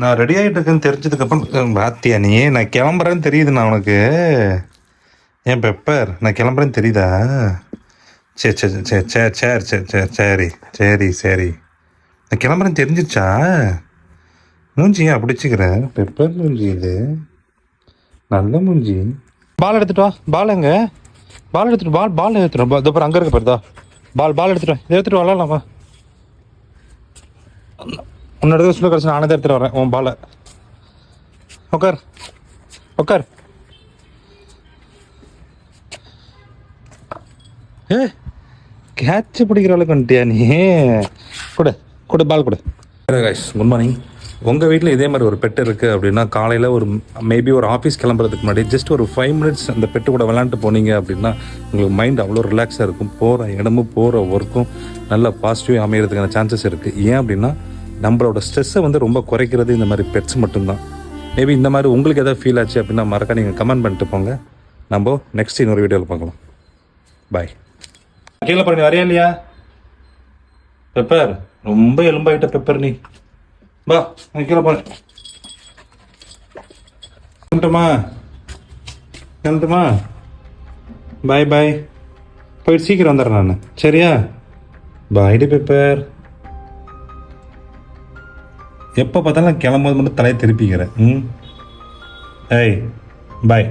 நான் ரெடி ஆகிட்டு இருக்கேன்னு தெரிஞ்சதுக்கப்புறம் பாத்தியா நீ நான் கிளம்புறேன்னு தெரியுது நான் உனக்கு. ஏன் பெப்பர் நான் கிளம்புறேன்னு தெரியுதா? சரி சரி சரி சரி சரி சரி சரி சரி சரி சரி நான் கிளம்புறேன்னு தெரிஞ்சிச்சா? மூஞ்சி அப்படிச்சுக்கிறேன் பெப்பர் மூஞ்சி இது நல்ல மூஞ்சி. பால் எடுத்துட்டு வா. பால் எங்க? பால் எடுத்துட்டு பால் எடுத்துட்டு அப்புறம் அங்கே இருக்க போயிருதா பால் எடுத்துட்டு வா. எடுத்துட்டு வரலாம்ப்பா. உன்னோட சொல்ல கடைசி நானே தான் எடுத்துட்டு வரேன் உன் பாலை. உட்கார் உட்கார். ஏ கேட்ச் பிடிக்கிற அளவுக்கு வந்துட்டியா நீ? கொடு பால் கொடு. Guys good morning. உங்கள் வீட்டில் இதே மாதிரி ஒரு பெட்டு இருக்குது அப்படின்னா காலையில் ஒரு மேபி ஒரு ஆஃபீஸ் கிளம்புறதுக்கு முன்னாடி ஜஸ்ட் ஒரு 5 மினிட்ஸ் அந்த பெட்டு கூட விளாண்டுட்டு போனீங்க அப்படின்னா உங்களுக்கு மைண்ட் அவ்வளோ ரிலாக்ஸாக இருக்கும். போகிற இடமும் போகிற ஒர்க்கும் நல்ல பாசிட்டிவாக அமைகிறதுக்கான சான்சஸ் இருக்குது. ஏன் அப்படின்னா நம்மளோட ஸ்ட்ரெஸ்ஸை வந்து ரொம்ப குறைக்கிறது இந்த மாதிரி பெட்ஸ் மட்டும்தான். மேபி இந்த மாதிரி உங்களுக்கு எதாவது ஃபீல் ஆச்சு அப்படின்னா மறக்க நீங்கள் கமெண்ட் பண்ணிட்டு போங்க. நம்ம நெக்ஸ்ட் இன்னொரு வீடியோவில் பார்க்கலாம். பாய். கீழே பண்ணி வரையா இல்லையா பெப்பர்? ரொம்ப எலும்பாயிட்ட பெப்பர் நீ. பா கீழே போனேன். கிளம்பட்டுமா? பாய் பாய். போயிட்டு சீக்கிரம் வந்துடுறேன் நான். சரியா? பாய்டி பெப்பர். எப்போ பார்த்தாலும் கிளம்பும்போது மட்டும் தலையை திருப்பிக்கிறேன். ஏய் பாய்.